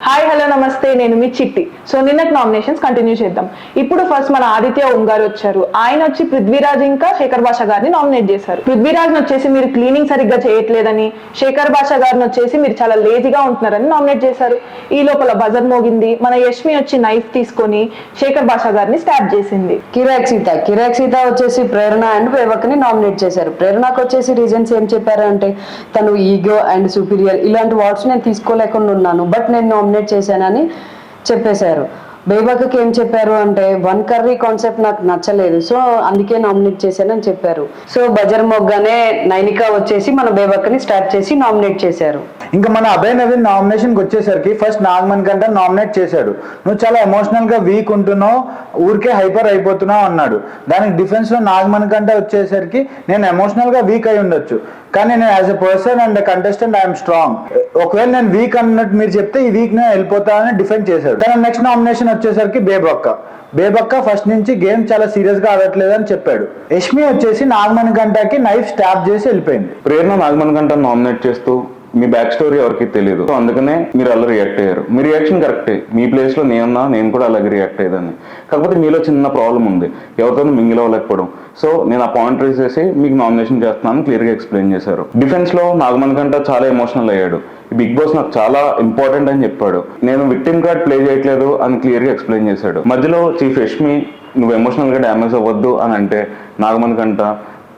Hi hello నమస్తే, నేను మీ చిట్టి. సో నిన్నటి నామినేషన్స్ కంటిన్యూ చేద్దాం. ఇప్పుడు ఫస్ట్ మన ఆదిత్య ఓం గారు వచ్చారు. ఆయన వచ్చి పృథ్వీరాజ్ ఇంకా శేఖర్ భాష గారిని నామినేట్ చేశారు. పృథ్వీరాజ్ వచ్చేసి మీరు క్లీనింగ్ సరిగ్గా చేయట్లేదని, శేఖర్ భాష గారిని వచ్చేసి మీరు చాలా లేజీగా ఉంటున్నారని నామినేట్ చేశారు. ఈ లోపల బజర్ మోగింది. మన యష్మి వచ్చి నైఫ్ తీసుకొని శేఖర్ భాష గారిని స్టాప్ చేసింది. కిరాక్ సీత వచ్చేసి ప్రేరణ అండ్ వేవక్ని నామినేట్ చేశారు. ప్రేరణకు వచ్చేసి రీజన్స్ ఏం చెప్పారు అంటే, తను ఈగో అండ్ సుపీరియర్ ఇలాంటి వర్డ్స్ నేను తీసుకోలేకుండా ఉన్నాను, బట్ నేను నామినేట్ చేశానని చెప్పేశారు. బేబక్కకి ఏం చెప్పారు అంటే, వన్ కర్రీ కాన్సెప్ట్ నాకు నచ్చలేదు, సో అందుకే నామినేట్ చేశానని చెప్పారు. సో బజర్ మొగ్గానే నైనికా వచ్చేసి మన బేబక్కని స్టార్ట్ చేసి నామినేట్ చేశారు. ఇంకా మన అభయ్ నవీన్ నామినేషన్కి వచ్చేసరికి ఫస్ట్ నాగమణి కంటే నామినేట్ చేశాడు. నువ్వు చాలా ఎమోషనల్ గా వీక్ ఉంటున్నావు, ఊరికే హైపర్ అయిపోతున్నావు అన్నాడు. దానికి డిఫెన్స్ లో నాగమణి కంటే వచ్చేసరికి నేను ఎమోషనల్ గా వీక్ అయి ఉండొచ్చు, కానీ నేను as a person and contestant I'm strong. ఒకవేళ నేను వీక్ అన్నట్టు మీరు చెప్తే ఈ వీక్ నేను వెళ్ళిపోతానని డిఫెండ్ చేశాడు. తన నెక్స్ట్ నామినేషన్ వచ్చేసరికి బేబక్క ఫస్ట్ నుంచి గేమ్ చాలా సీరియస్ గా ఆడట్లేదు అని చెప్పాడు. యష్మి వచ్చేసి నాగమణి గంటకి నైఫ్ స్టాప్ చేసి వెళ్ళిపోయింది. ప్రేరణ నాగమణి గంట నామినేట్ చేస్తూ మీ బ్యాక్ స్టోరీ ఎవరికి తెలియదు, సో అందుకనే మీరు అలా రియాక్ట్ అయ్యారు. మీ రియాక్షన్ కరెక్టే, మీ ప్లేస్ లో నేను కూడా అలాగే రియాక్ట్ అయ్యేదాన్ని. కాకపోతే మీలో చిన్న ప్రాబ్లం ఉంది, ఎవరితో మింగిల్ అవ్వలేకపోవడం. సో నేను ఆ పాయింట్ రేస్ చేసి మీకు నామినేషన్ చేస్తున్నాను క్లియర్ గా ఎక్స్ప్లెయిన్ చేశారు. డిఫెన్స్ లో నాగమణి గంట చాలా ఎమోషనల్ అయ్యాడు. బిగ్ బాస్ నాకు చాలా ఇంపార్టెంట్ అని చెప్పాడు. నేను విక్టిమ్ కార్డ్ ప్లే చేయట్లేదు అని క్లియర్ గా ఎక్స్ప్లెయిన్ చేశాడు. మధ్యలో చీఫ్ యష్మి నువ్వు ఎమోషనల్ గా డ్యామేజ్ అవ్వద్దు అని అంటే, నాగమణి గంట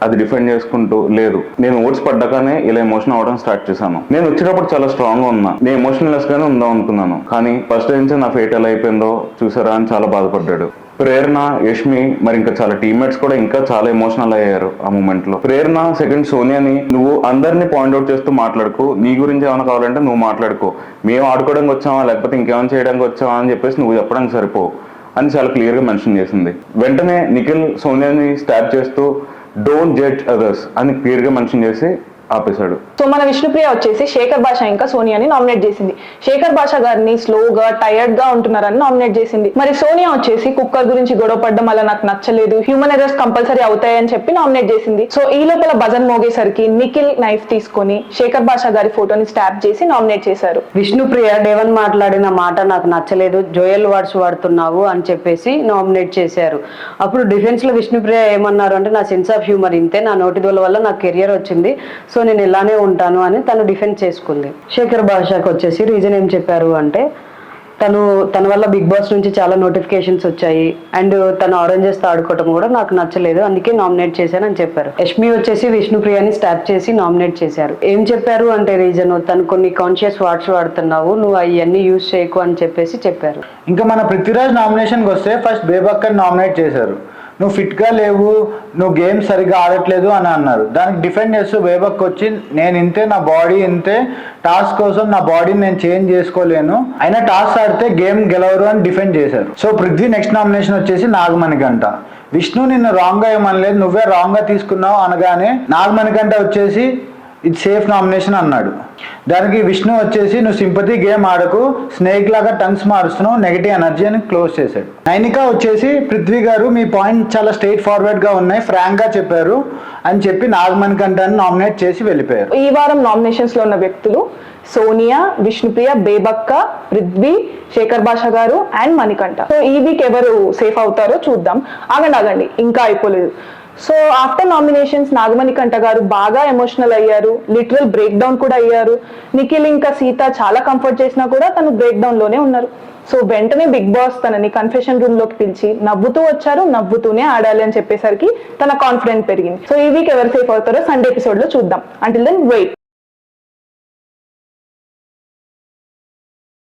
అది డిఫెండ్ చేసుకుంటూ లేదు, నేను ఓట్స్ పడ్డాకనే ఇలా ఎమోషన్ అవ్వడం స్టార్ట్ చేశాను. నేను వచ్చేటప్పుడు చాలా స్ట్రాంగ్ గా ఉన్నా, నేను ఎమోషనల్లెస్ గానే ఉందాం అనుకున్నాను, కానీ ఫస్ట్ నుంచి నా ఫేట్ ఎలా అయిపోయిందో చూసారా అని చాలా బాధపడ్డాడు. ప్రేరణ, యష్మి, మరి ఇంకా చాలా టీమ్మేట్స్ కూడా ఇంకా చాలా ఎమోషనల్ అయ్యారు ఆ మూమెంట్ లో. ప్రేరణ సెకండ్ సోనియాని, నువ్వు అందరినీ పాయింట్అవుట్ చేస్తూ మాట్లాడుకో, నీ గురించి ఏమైనా కావాలంటే నువ్వు మాట్లాడుకో, మేము ఆడుకోవడానికి వచ్చావా లేకపోతే ఇంకేమైనా చేయడానికి వచ్చావా అని చెప్పేసి నువ్వు చెప్పడానికి సరిపో అని చాలా క్లియర్ గా మెన్షన్ చేసింది. వెంటనే నిఖిల్ సోనియాని స్టాప్ చేస్తూ డోంట్ జడ్జ్ అదర్స్ అని క్లియర్ గా మెన్షన్ చేసి ఆపేశాడు. సో మన విష్ణుప్రియ వచ్చేసి శేఖర్ భాష ఇంకా సోనియాని నామినేట్ చేసింది. శేఖర్ భాష గారిని స్లోగా టైర్డ్ గా ఉంటున్నారని నామినేట్ చేసింది. మరి సోనియా వచ్చేసి కుక్కర్ గురించి గొడవ పడ్డం అలా నాకు నచ్చలేదు, హ్యూమన్ ఎర్రర్స్ కంపల్సరీ అవుతాయని చెప్పి నామినేట్ చేసింది. సో ఈ లోపల భజన్ మోగేసరికి నిఖిల్ నైఫ్ తీసుకొని శేఖర్ భాష గారి ఫోటోని స్టాప్ చేసి నామినేట్ చేశారు. విష్ణుప్రియ డేవన్ మాట్లాడిన మాట నాకు నచ్చలేదు, జోయల్ వర్డ్స్ వాడుతున్నావు అని చెప్పేసి నామినేట్ చేశారు. అప్పుడు డిఫెన్స్ లో విష్ణుప్రియ ఏమన్నారు అంటే, నా సెన్స్ ఆఫ్ హ్యూమర్ ఇంతే, నా నోటి దోల వల్ల నాకు కెరియర్ వచ్చింది, సో నేను ఇలానే ఉంటాను అని తను డిఫెండ్ చేసుకుంది. శేఖర్ భాషకు వచ్చేసి రీజన్ ఏం చెప్పారు అంటే, తన వల్ల బిగ్ బాస్ నుంచి చాలా నోటిఫికేషన్స్ వచ్చాయి అండ్ తను ఆరెంజెస్ తో ఆడుకోవటం కూడా నాకు నచ్చలేదు, అందుకే నామినేట్ చేశాను అని చెప్పారు. యష్మి వచ్చేసి విష్ణుప్రియని స్టాప్ చేసి నామినేట్ చేశారు. ఏం చెప్పారు అంటే రీజన్, తను కొన్ని కాన్షియస్ వర్డ్స్ వాడుతున్నావు, నువ్వు అవన్నీ యూజ్ చేయకు అని చెప్పేసి చెప్పారు. ఇంకా మన పృథ్వీరాజ్ నామినేషన్కి వస్తే ఫస్ట్ బేబక్కని నామినేట్ చేశారు. నువ్వు ఫిట్గా లేవు, నువ్వు గేమ్ సరిగ్గా ఆడట్లేదు అని అన్నారు. దానికి డిఫెండ్ చేస్తూ బేబక్ వచ్చి, నేను ఇంతే, నా బాడీ ఇంతే, టాస్క్ కోసం నా బాడీని నేను చేంజ్ చేసుకోలేను, అయినా టాస్క్ ఆడితే గేమ్ గెలవరు అని డిఫెండ్ చేశారు. సో పృథ్వీ నెక్స్ట్ నామినేషన్ వచ్చేసి నాగమణి గంట. విష్ణు నిన్ను రాంగ్ గా ఏమనలేదు, నువ్వే రాంగ్ గా తీసుకున్నావు అనగానే నాగమణి గంట వచ్చేసి ఇది సేఫ్ నామినేషన్ అన్నాడు. దానికి విష్ణు వచ్చేసి, నువ్వు సింపతి గేమ్ ఆడకు, స్నేక్ లాగా టంగ్స్ మారుస్తున్నావు, నెగిటివ్ ఎనర్జీ అని క్లోజ్ చేశాడు. నైనికా వచ్చేసి, పృథ్వీ గారు మీ పాయింట్ చాలా స్ట్రైట్ ఫార్వర్డ్ గా ఉన్నాయి, ఫ్రాంక్ గా చెప్పారు అని చెప్పి నాగమణి కంటాన్ని నామినేట్ చేసి వెళ్ళిపోయారు. ఈ వారం నామినేషన్స్ లో ఉన్న వ్యక్తులు సోనియా, విష్ణుప్రియ, బేబక్క, పృథ్వీ, శేఖర్ భాష గారు అండ్ మణికంఠ. సో ఈ వీక్ ఎవరు సేఫ్ అవుతారో చూద్దాం. ఆగండి ఇంకా అయిపోలేదు. సో ఆఫ్టర్ నామినేషన్స్ నాగమణి కంఠ గారు బాగా ఎమోషనల్ అయ్యారు, లిటరల్ బ్రేక్ డౌన్ కూడా అయ్యారు. నిఖిల్ ఇంకా సీత చాలా కంఫర్ట్ చేసినా కూడా తను బ్రేక్ డౌన్ లోనే ఉన్నారు. సో వెంటనే బిగ్ బాస్ తనని కన్ఫెషన్ రూమ్ లోకి పిలిచి నవ్వుతూ వచ్చారు, నవ్వుతూనే ఆడాలి అని చెప్పేసరికి తన కాన్ఫిడెన్స్ పెరిగింది. సో ఈ వీక్ ఎవరు సేఫ్ అవుతారో సండే ఎపిసోడ్ లో చూద్దాం. Until then wait.